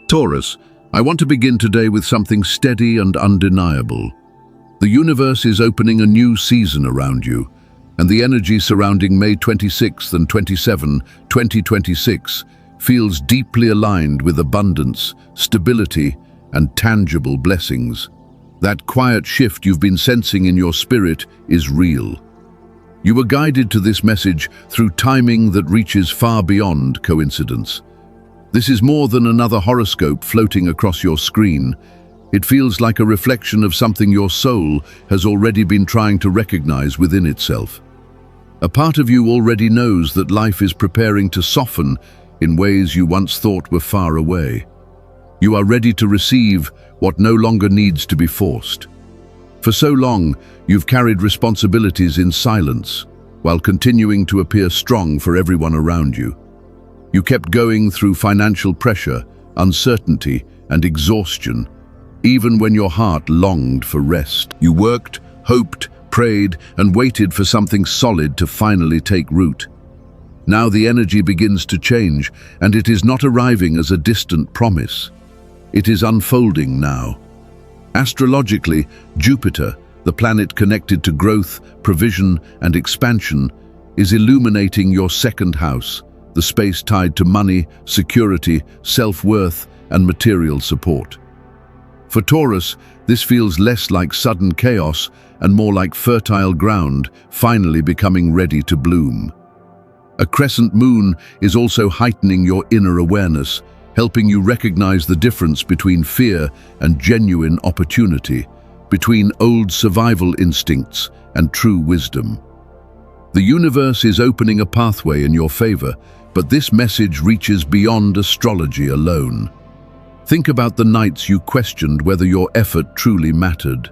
Taurus, I want to begin today with something steady and undeniable. The universe is opening a new season around you, and the energy surrounding May 26th and 27, 2026 feels deeply aligned with abundance, stability, and tangible blessings. That quiet shift you've been sensing in your spirit is real. You were guided to this message through timing that reaches far beyond coincidence. This is more than another horoscope floating across your screen. It feels like a reflection of something your soul has already been trying to recognize within itself. A part of you already knows that life is preparing to soften in ways you once thought were far away. You are ready to receive what no longer needs to be forced. For so long, you've carried responsibilities in silence, while continuing to appear strong for everyone around you. You kept going through financial pressure, uncertainty, and exhaustion, even when your heart longed for rest. You worked, hoped, prayed, and waited for something solid to finally take root. Now the energy begins to change, and it is not arriving as a distant promise. It is unfolding now. Astrologically, Jupiter, the planet connected to growth, provision, and expansion, is illuminating your second house, the space tied to money, security, self-worth, and material support. For Taurus, this feels less like sudden chaos and more like fertile ground finally becoming ready to bloom. A crescent moon is also heightening your inner awareness, helping you recognize the difference between fear and genuine opportunity, between old survival instincts and true wisdom. The universe is opening a pathway in your favor, but this message reaches beyond astrology alone. Think about the nights you questioned whether your effort truly mattered.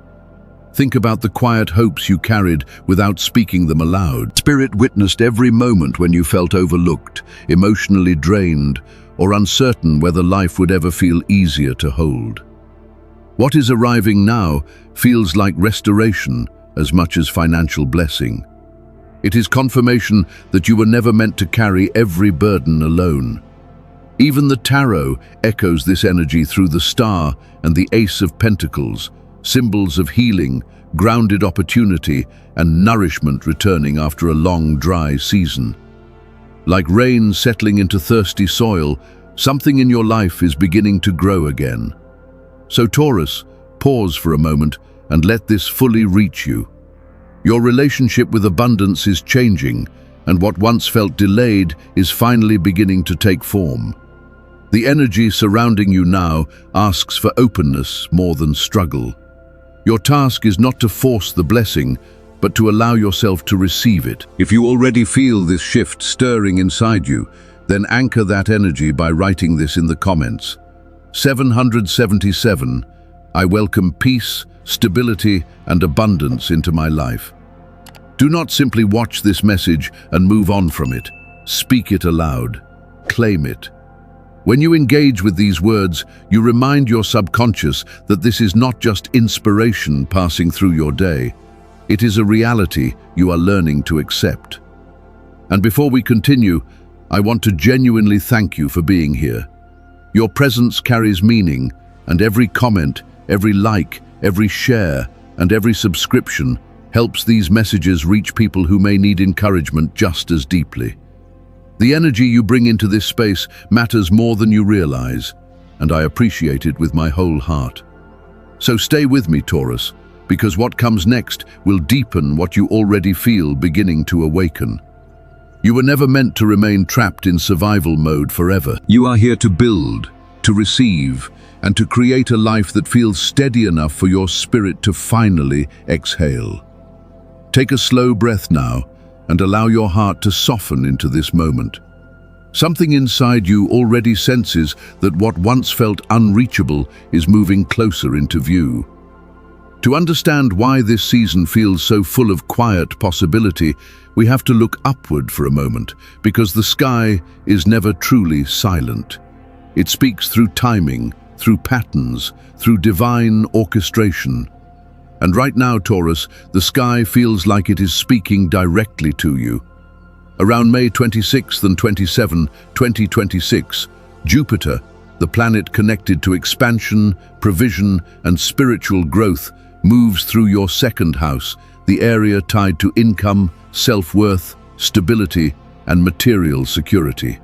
Think about the quiet hopes you carried without speaking them aloud. Spirit witnessed every moment when you felt overlooked, emotionally drained, or uncertain whether life would ever feel easier to hold. What is arriving now feels like restoration as much as financial blessing. It is confirmation that you were never meant to carry every burden alone. Even the tarot echoes this energy through the star and the ace of pentacles, symbols of healing, grounded opportunity, and nourishment returning after a long, dry season. Like rain settling into thirsty soil, something in your life is beginning to grow again. So Taurus, pause for a moment and let this fully reach you. Your relationship with abundance is changing, and what once felt delayed is finally beginning to take form. The energy surrounding you now asks for openness more than struggle. Your task is not to force the blessing, but to allow yourself to receive it. If you already feel this shift stirring inside you, then anchor that energy by writing this in the comments. 777, I welcome peace, stability, and abundance into my life. Do not simply watch this message and move on from it. Speak it aloud. Claim it. When you engage with these words, you remind your subconscious that this is not just inspiration passing through your day. It is a reality you are learning to accept. And before we continue, I want to genuinely thank you for being here. Your presence carries meaning, and every comment, every like, every share, and every subscription helps these messages reach people who may need encouragement just as deeply. The energy you bring into this space matters more than you realize, and I appreciate it with my whole heart. So stay with me, Taurus, because what comes next will deepen what you already feel beginning to awaken. You were never meant to remain trapped in survival mode forever. You are here to build, to receive, and to create a life that feels steady enough for your spirit to finally exhale. Take a slow breath now, and allow your heart to soften into this moment. Something inside you already senses that what once felt unreachable is moving closer into view. To understand why this season feels so full of quiet possibility, we have to look upward for a moment, because the sky is never truly silent. It speaks through timing, through patterns, through divine orchestration. And right now, Taurus, the sky feels like it is speaking directly to you. Around May 26th and 27, 2026, Jupiter, the planet connected to expansion, provision, and spiritual growth, moves through your second house, the area tied to income, self-worth, stability, and material security.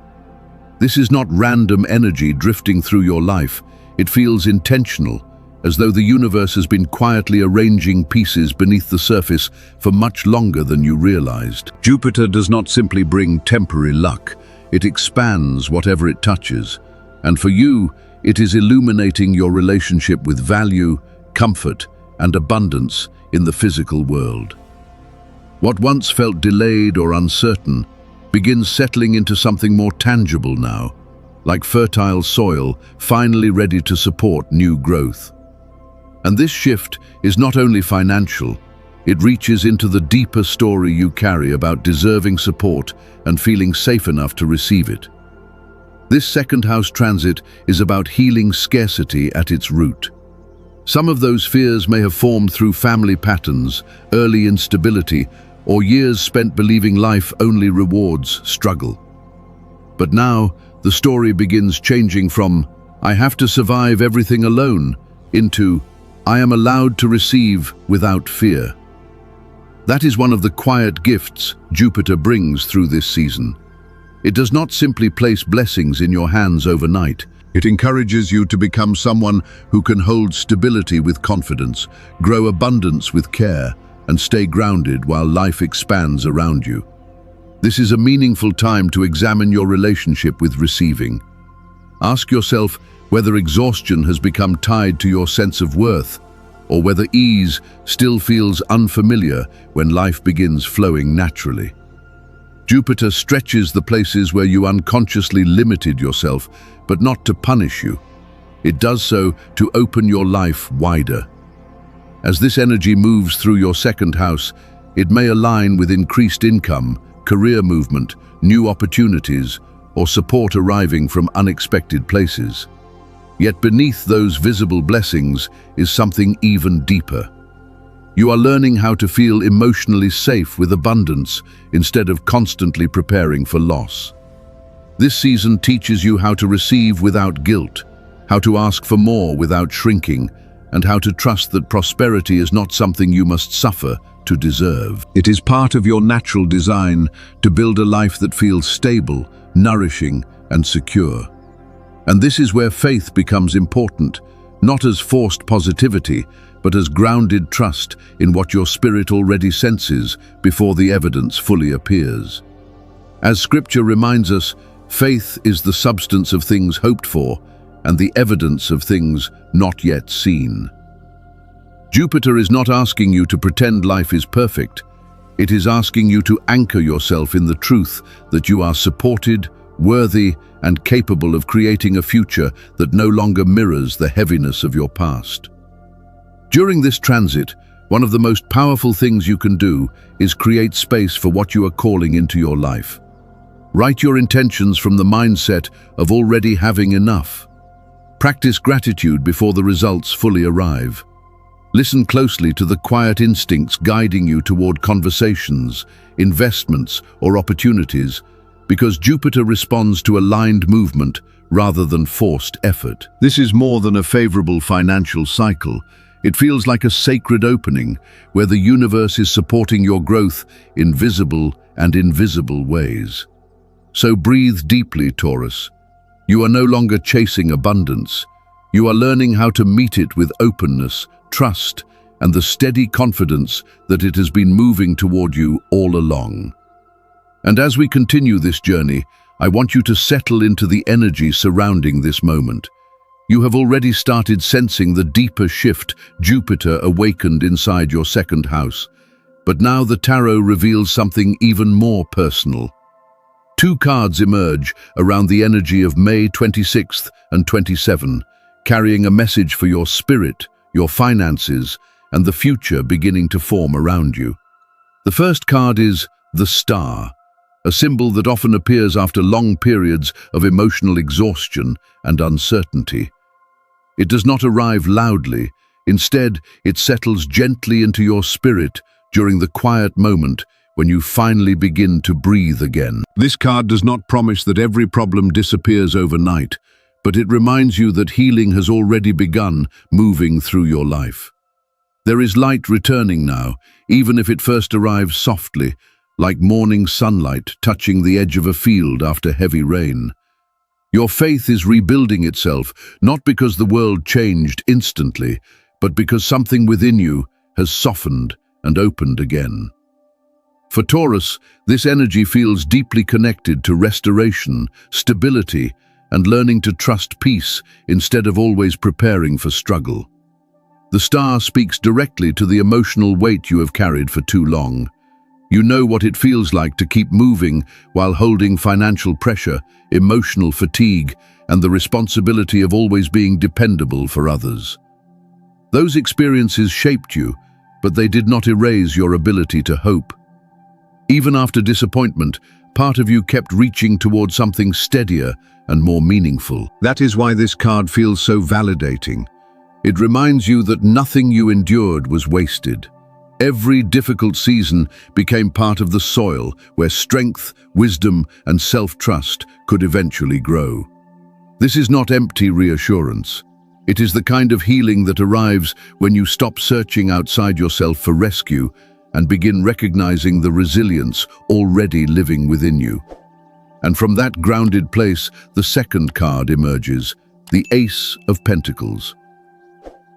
This is not random energy drifting through your life. It feels intentional, as though the universe has been quietly arranging pieces beneath the surface for much longer than you realized. Jupiter does not simply bring temporary luck. It expands whatever it touches. And for you, it is illuminating your relationship with value, comfort, and abundance in the physical world. What once felt delayed or uncertain begins settling into something more tangible now, like fertile soil finally ready to support new growth. And this shift is not only financial, it reaches into the deeper story you carry about deserving support and feeling safe enough to receive it. This second house transit is about healing scarcity at its root. Some of those fears may have formed through family patterns, early instability, or years spent believing life only rewards struggle. But now, the story begins changing from, "I have to survive everything alone," into, "I am allowed to receive without fear." That is one of the quiet gifts Jupiter brings through this season. It does not simply place blessings in your hands overnight. It encourages you to become someone who can hold stability with confidence, grow abundance with care, and stay grounded while life expands around you. This is a meaningful time to examine your relationship with receiving. Ask yourself whether exhaustion has become tied to your sense of worth, or whether ease still feels unfamiliar when life begins flowing naturally. Jupiter stretches the places where you unconsciously limited yourself, but not to punish you. It does so to open your life wider. As this energy moves through your second house, it may align with increased income, career movement, new opportunities, or support arriving from unexpected places. Yet beneath those visible blessings is something even deeper. You are learning how to feel emotionally safe with abundance instead of constantly preparing for loss. This season teaches you how to receive without guilt, how to ask for more without shrinking, and how to trust that prosperity is not something you must suffer to deserve. It is part of your natural design to build a life that feels stable, nourishing, and secure. And this is where faith becomes important, not as forced positivity, but as grounded trust in what your spirit already senses before the evidence fully appears. As Scripture reminds us, faith is the substance of things hoped for and the evidence of things not yet seen. Jupiter is not asking you to pretend life is perfect. It is asking you to anchor yourself in the truth that you are supported, worthy, and capable of creating a future that no longer mirrors the heaviness of your past. During this transit, one of the most powerful things you can do is create space for what you are calling into your life. Write your intentions from the mindset of already having enough. Practice gratitude before the results fully arrive. Listen closely to the quiet instincts guiding you toward conversations, investments, or opportunities, because Jupiter responds to aligned movement rather than forced effort. This is more than a favorable financial cycle. It feels like a sacred opening where the universe is supporting your growth in visible and invisible ways. So breathe deeply, Taurus. You are no longer chasing abundance. You are learning how to meet it with openness, trust, and the steady confidence that it has been moving toward you all along. And as we continue this journey, I want you to settle into the energy surrounding this moment. You have already started sensing the deeper shift Jupiter awakened inside your second house. But now the tarot reveals something even more personal. Two cards emerge around the energy of May 26th and 27, carrying a message for your spirit, your finances, and the future beginning to form around you. The first card is the Star, a symbol that often appears after long periods of emotional exhaustion and uncertainty. It does not arrive loudly. Instead, it settles gently into your spirit during the quiet moment when you finally begin to breathe again. This card does not promise that every problem disappears overnight, but it reminds you that healing has already begun moving through your life. There is light returning now, even if it first arrives softly, like morning sunlight touching the edge of a field after heavy rain. Your faith is rebuilding itself, not because the world changed instantly, but because something within you has softened and opened again. For Taurus, this energy feels deeply connected to restoration, stability, and learning to trust peace instead of always preparing for struggle. The star speaks directly to the emotional weight you have carried for too long. You know what it feels like to keep moving while holding financial pressure, emotional fatigue, and the responsibility of always being dependable for others. Those experiences shaped you, but they did not erase your ability to hope. Even after disappointment, part of you kept reaching towards something steadier and more meaningful. That is why this card feels so validating. It reminds you that nothing you endured was wasted. Every difficult season became part of the soil where strength, wisdom, and self-trust could eventually grow. This is not empty reassurance. It is the kind of healing that arrives when you stop searching outside yourself for rescue and begin recognizing the resilience already living within you. And from that grounded place, the second card emerges, the Ace of Pentacles.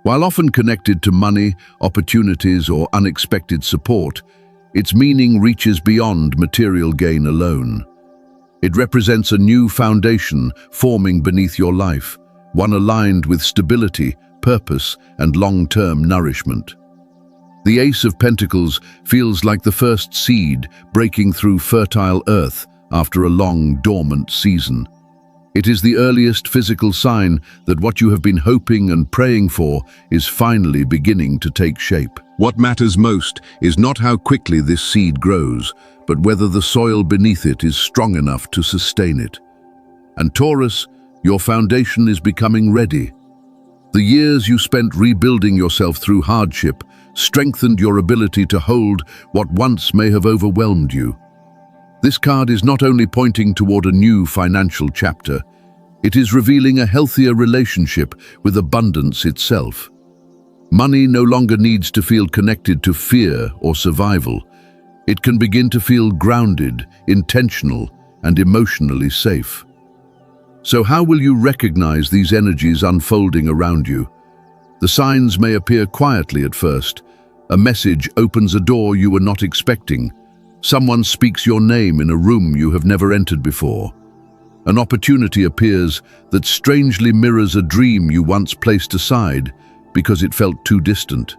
While often connected to money, opportunities, or unexpected support, its meaning reaches beyond material gain alone. It represents a new foundation forming beneath your life, one aligned with stability, purpose, and long-term nourishment. The Ace of Pentacles feels like the first seed breaking through fertile earth after a long, dormant season. It is the earliest physical sign that what you have been hoping and praying for is finally beginning to take shape. What matters most is not how quickly this seed grows, but whether the soil beneath it is strong enough to sustain it. And Taurus, your foundation is becoming ready. The years you spent rebuilding yourself through hardship strengthened your ability to hold what once may have overwhelmed you. This card is not only pointing toward a new financial chapter, it is revealing a healthier relationship with abundance itself. Money no longer needs to feel connected to fear or survival. It can begin to feel grounded, intentional, and emotionally safe. So how will you recognize these energies unfolding around you? The signs may appear quietly at first. A message opens a door you were not expecting. Someone speaks your name in a room you have never entered before. An opportunity appears that strangely mirrors a dream you once placed aside because it felt too distant.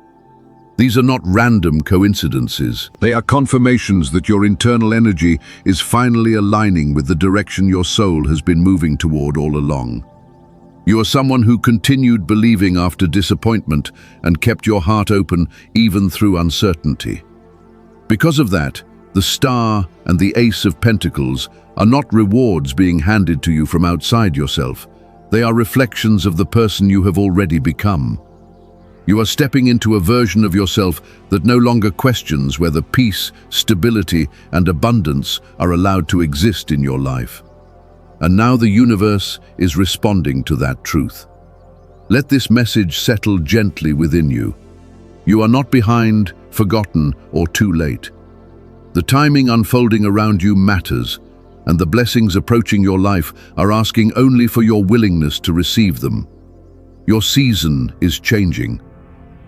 These are not random coincidences. They are confirmations that your internal energy is finally aligning with the direction your soul has been moving toward all along. You are someone who continued believing after disappointment and kept your heart open even through uncertainty. Because of that, the Star and the Ace of Pentacles are not rewards being handed to you from outside yourself. They are reflections of the person you have already become. You are stepping into a version of yourself that no longer questions whether peace, stability, and abundance are allowed to exist in your life. And now the universe is responding to that truth. Let this message settle gently within you. You are not behind, forgotten, or too late. The timing unfolding around you matters, and the blessings approaching your life are asking only for your willingness to receive them. Your season is changing.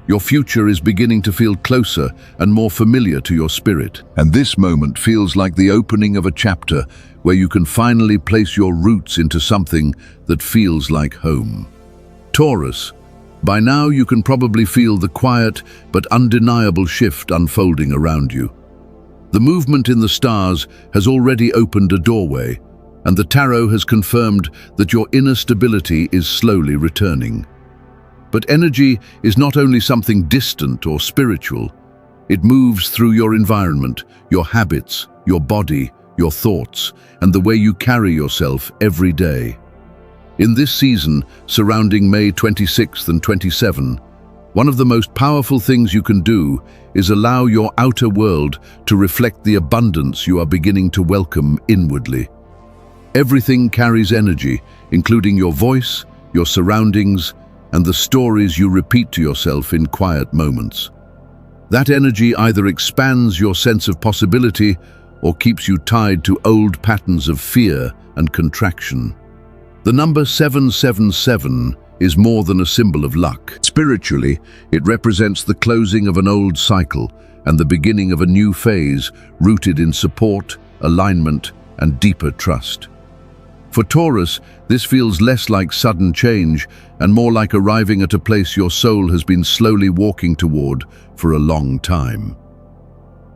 Your future is beginning to feel closer and more familiar to your spirit. And this moment feels like the opening of a chapter where you can finally place your roots into something that feels like home. Taurus, by now you can probably feel the quiet but undeniable shift unfolding around you. The movement in the stars has already opened a doorway, and the tarot has confirmed that your inner stability is slowly returning. But energy is not only something distant or spiritual. It moves through your environment, your habits, your body, your thoughts, and the way you carry yourself every day. In this season, surrounding May 26th and 27, one of the most powerful things you can do is allow your outer world to reflect the abundance you are beginning to welcome inwardly. Everything carries energy, including your voice, your surroundings, and the stories you repeat to yourself in quiet moments. That energy either expands your sense of possibility or keeps you tied to old patterns of fear and contraction. The number 777 is more than a symbol of luck. Spiritually, it represents the closing of an old cycle and the beginning of a new phase rooted in support, alignment, and deeper trust. For Taurus, this feels less like sudden change and more like arriving at a place your soul has been slowly walking toward for a long time.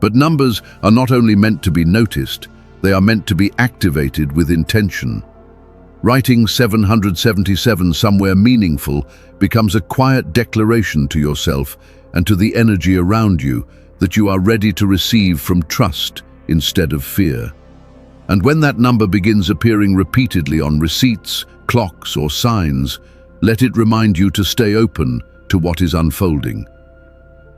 But numbers are not only meant to be noticed, they are meant to be activated with intention. Writing 777 somewhere meaningful becomes a quiet declaration to yourself and to the energy around you that you are ready to receive from trust instead of fear. And when that number begins appearing repeatedly on receipts, clocks, or signs, let it remind you to stay open to what is unfolding.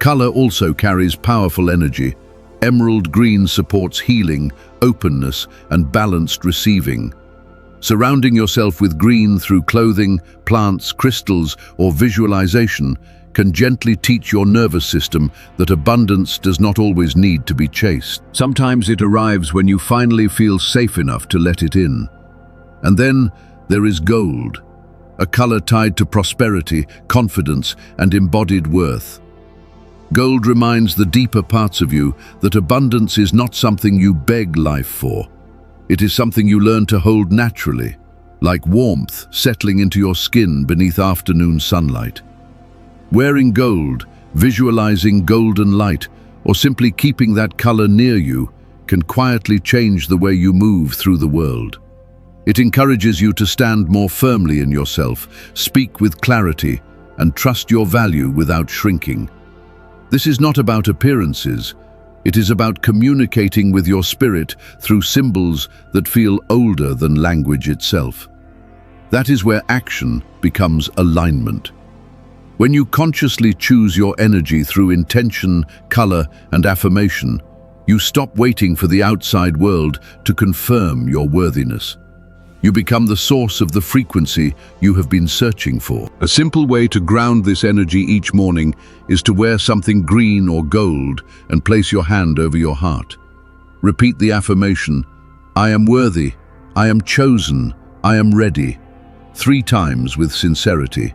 Color also carries powerful energy. Emerald green supports healing, openness, and balanced receiving. Surrounding yourself with green through clothing, plants, crystals, or visualization can gently teach your nervous system that abundance does not always need to be chased. Sometimes it arrives when you finally feel safe enough to let it in. And then there is gold, a color tied to prosperity, confidence, and embodied worth. Gold reminds the deeper parts of you that abundance is not something you beg life for. It is something you learn to hold naturally, like warmth settling into your skin beneath afternoon sunlight. Wearing gold, visualizing golden light, or simply keeping that color near you can quietly change the way you move through the world. It encourages you to stand more firmly in yourself, speak with clarity, and trust your value without shrinking. This is not about appearances. It is about communicating with your spirit through symbols that feel older than language itself. That is where action becomes alignment. When you consciously choose your energy through intention, color, and affirmation, you stop waiting for the outside world to confirm your worthiness. You become the source of the frequency you have been searching for. A simple way to ground this energy each morning is to wear something green or gold and place your hand over your heart. Repeat the affirmation, "I am worthy, I am chosen, I am ready," 3 times with sincerity.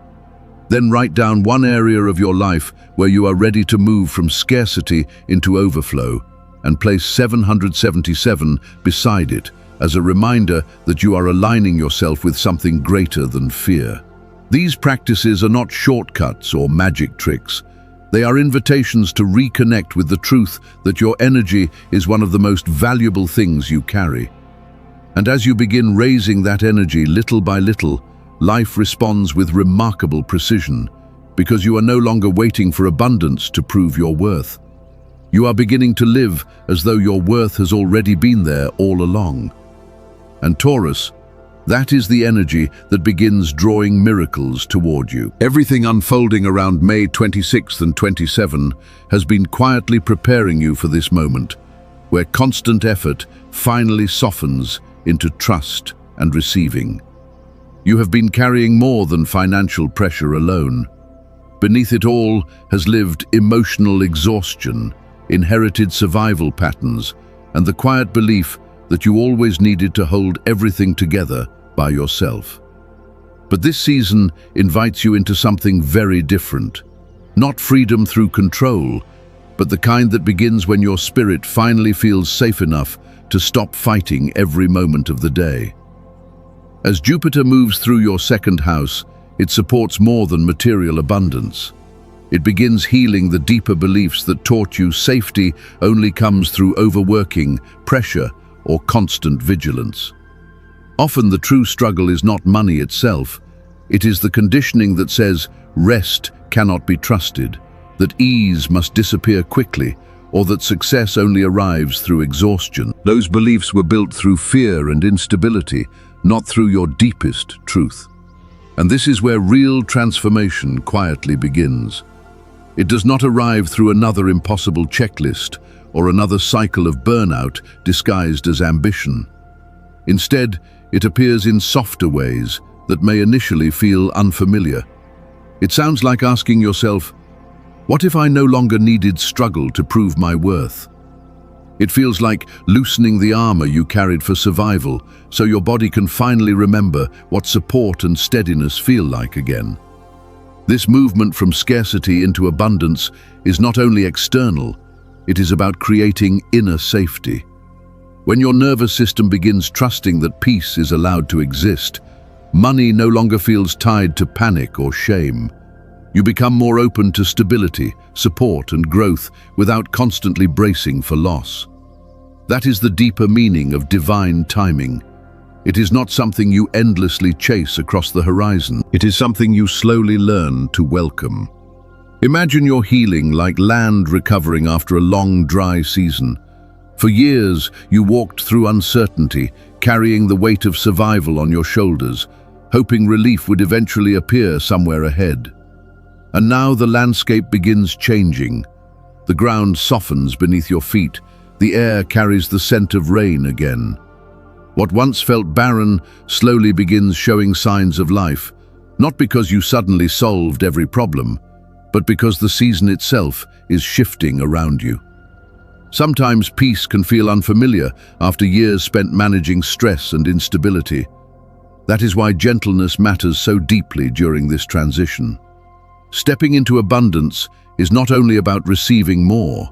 Then write down one area of your life where you are ready to move from scarcity into overflow and place 777 beside it as a reminder that you are aligning yourself with something greater than fear. These practices are not shortcuts or magic tricks. They are invitations to reconnect with the truth that your energy is one of the most valuable things you carry. And as you begin raising that energy little by little, life responds with remarkable precision, because you are no longer waiting for abundance to prove your worth. You are beginning to live as though your worth has already been there all along. And Taurus, that is the energy that begins drawing miracles toward you. Everything unfolding around May 26th and 27 has been quietly preparing you for this moment, where constant effort finally softens into trust and receiving. You have been carrying more than financial pressure alone. Beneath it all has lived emotional exhaustion, inherited survival patterns, and the quiet belief that you always needed to hold everything together by yourself. But this season invites you into something very different. Not freedom through control, but the kind that begins when your spirit finally feels safe enough to stop fighting every moment of the day. As Jupiter moves through your second house, it supports more than material abundance. It begins healing the deeper beliefs that taught you safety only comes through overworking, pressure, or constant vigilance. Often the true struggle is not money itself. It is the conditioning that says rest cannot be trusted, that ease must disappear quickly, or that success only arrives through exhaustion. Those beliefs were built through fear and instability, not through your deepest truth. And this is where real transformation quietly begins. It does not arrive through another impossible checklist or another cycle of burnout disguised as ambition. Instead, it appears in softer ways that may initially feel unfamiliar. It sounds like asking yourself, what if I no longer needed struggle to prove my worth? It feels like loosening the armor you carried for survival, so your body can finally remember what support and steadiness feel like again. This movement from scarcity into abundance is not only external, it is about creating inner safety. When your nervous system begins trusting that peace is allowed to exist, money no longer feels tied to panic or shame. You become more open to stability, support, and growth without constantly bracing for loss. That is the deeper meaning of divine timing. It is not something you endlessly chase across the horizon. It is something you slowly learn to welcome. Imagine your healing like land recovering after a long, dry season. For years, you walked through uncertainty, carrying the weight of survival on your shoulders, hoping relief would eventually appear somewhere ahead. And now the landscape begins changing. The ground softens beneath your feet. The air carries the scent of rain again. What once felt barren slowly begins showing signs of life, not because you suddenly solved every problem, but because the season itself is shifting around you. Sometimes peace can feel unfamiliar after years spent managing stress and instability. That is why gentleness matters so deeply during this transition. Stepping into abundance is not only about receiving more,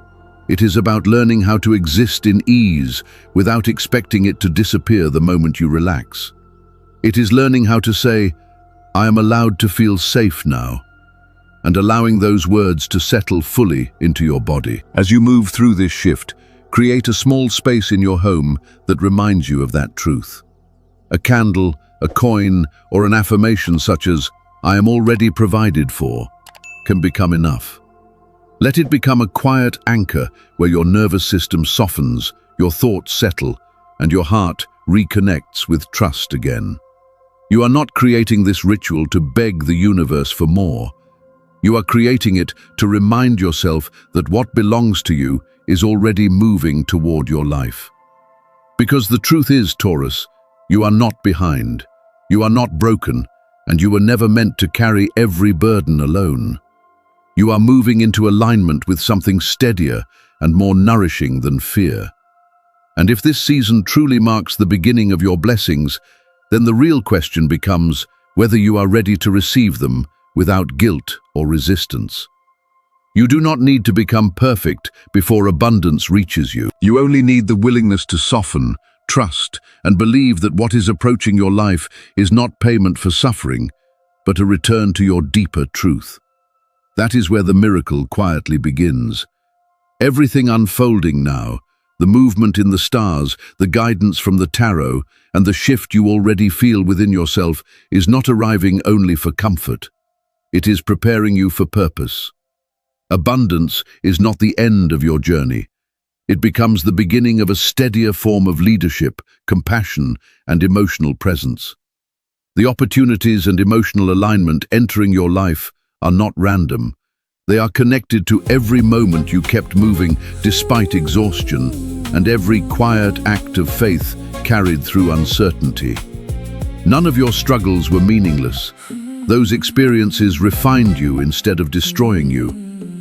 it is about learning how to exist in ease without expecting it to disappear the moment you relax. It is learning how to say, I am allowed to feel safe now, and allowing those words to settle fully into your body. As you move through this shift, create a small space in your home that reminds you of that truth. A candle, a coin, or an affirmation such as, I am already provided for, can become enough. Let it become a quiet anchor where your nervous system softens, your thoughts settle, and your heart reconnects with trust again. You are not creating this ritual to beg the universe for more. You are creating it to remind yourself that what belongs to you is already moving toward your life. Because the truth is, Taurus, you are not behind, you are not broken, and you were never meant to carry every burden alone. You are moving into alignment with something steadier and more nourishing than fear. And if this season truly marks the beginning of your blessings, then the real question becomes whether you are ready to receive them without guilt or resistance. You do not need to become perfect before abundance reaches you. You only need the willingness to soften, trust, and believe that what is approaching your life is not payment for suffering, but a return to your deeper truth. That is where the miracle quietly begins. Everything unfolding now, the movement in the stars, the guidance from the tarot, and the shift you already feel within yourself is not arriving only for comfort. It is preparing you for purpose. Abundance is not the end of your journey. It becomes the beginning of a steadier form of leadership, compassion, and emotional presence. The opportunities and emotional alignment entering your life are not random. They are connected to every moment you kept moving despite exhaustion, and every quiet act of faith carried through uncertainty. None of your struggles were meaningless. Those experiences refined you instead of destroying you.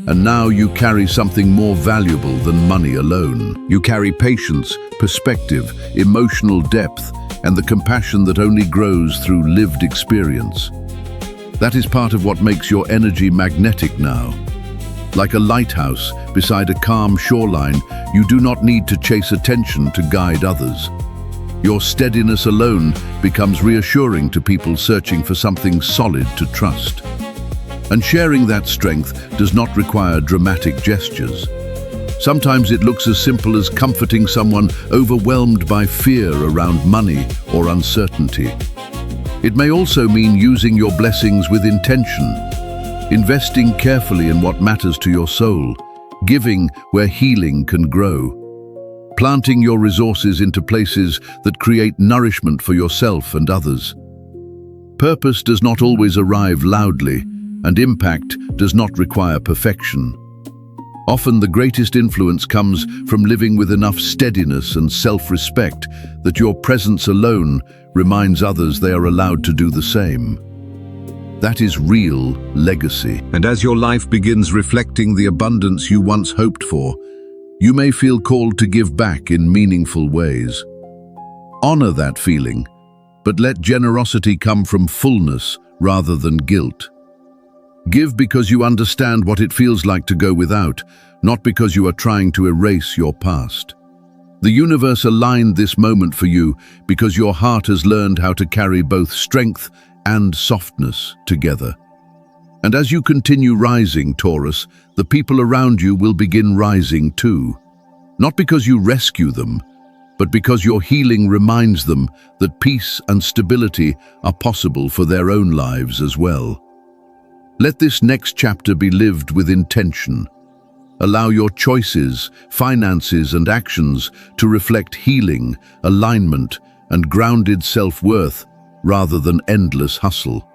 And now you carry something more valuable than money alone. You carry patience, perspective, emotional depth, and the compassion that only grows through lived experience. That is part of what makes your energy magnetic now. Like a lighthouse beside a calm shoreline, you do not need to chase attention to guide others. Your steadiness alone becomes reassuring to people searching for something solid to trust. And sharing that strength does not require dramatic gestures. Sometimes it looks as simple as comforting someone overwhelmed by fear around money or uncertainty. It may also mean using your blessings with intention, investing carefully in what matters to your soul, giving where healing can grow, planting your resources into places that create nourishment for yourself and others. Purpose does not always arrive loudly, and impact does not require perfection. Often the greatest influence comes from living with enough steadiness and self-respect that your presence alone reminds others they are allowed to do the same. That is real legacy. And as your life begins reflecting the abundance you once hoped for, you may feel called to give back in meaningful ways. Honor that feeling, but let generosity come from fullness rather than guilt. Give because you understand what it feels like to go without, not because you are trying to erase your past. The universe aligned this moment for you because your heart has learned how to carry both strength and softness together. And as you continue rising, Taurus, the people around you will begin rising too. Not because you rescue them, but because your healing reminds them that peace and stability are possible for their own lives as well. Let this next chapter be lived with intention. Allow your choices, finances, and actions to reflect healing, alignment, and grounded self-worth rather than endless hustle.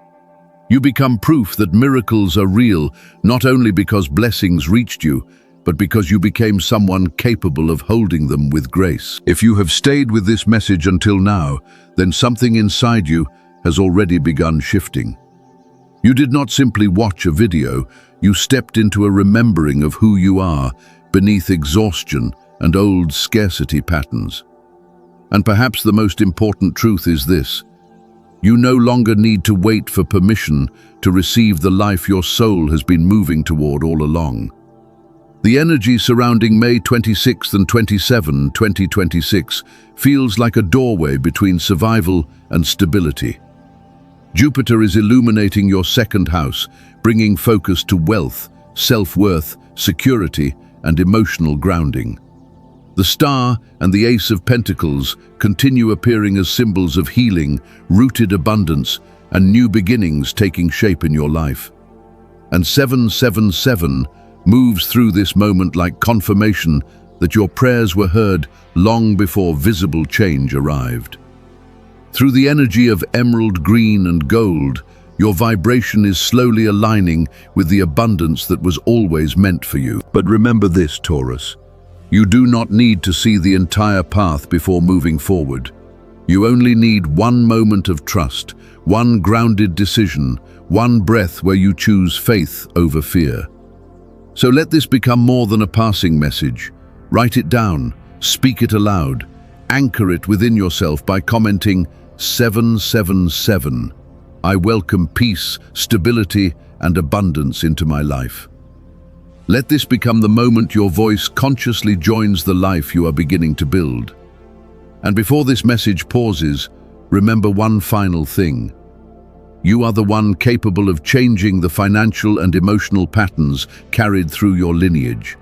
You become proof that miracles are real, not only because blessings reached you, but because you became someone capable of holding them with grace. If you have stayed with this message until now, then something inside you has already begun shifting. You did not simply watch a video, you stepped into a remembering of who you are beneath exhaustion and old scarcity patterns. And perhaps the most important truth is this: you no longer need to wait for permission to receive the life your soul has been moving toward all along. The energy surrounding May 26th and 27, 2026 feels like a doorway between survival and stability. Jupiter is illuminating your second house, bringing focus to wealth, self-worth, security, and emotional grounding. The Star and the Ace of Pentacles continue appearing as symbols of healing, rooted abundance, and new beginnings taking shape in your life. And 777 moves through this moment like confirmation that your prayers were heard long before visible change arrived. Through the energy of emerald green and gold, your vibration is slowly aligning with the abundance that was always meant for you. But remember this, Taurus. You do not need to see the entire path before moving forward. You only need one moment of trust, one grounded decision, one breath where you choose faith over fear. So let this become more than a passing message. Write it down, speak it aloud, anchor it within yourself by commenting 777. I welcome peace, stability, and abundance into my life. Let this become the moment your voice consciously joins the life you are beginning to build. And before this message pauses, remember one final thing. You are the one capable of changing the financial and emotional patterns carried through your lineage.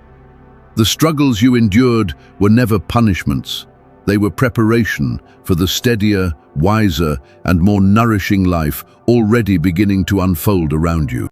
The struggles you endured were never punishments. They were preparation for the steadier, wiser, and more nourishing life already beginning to unfold around you.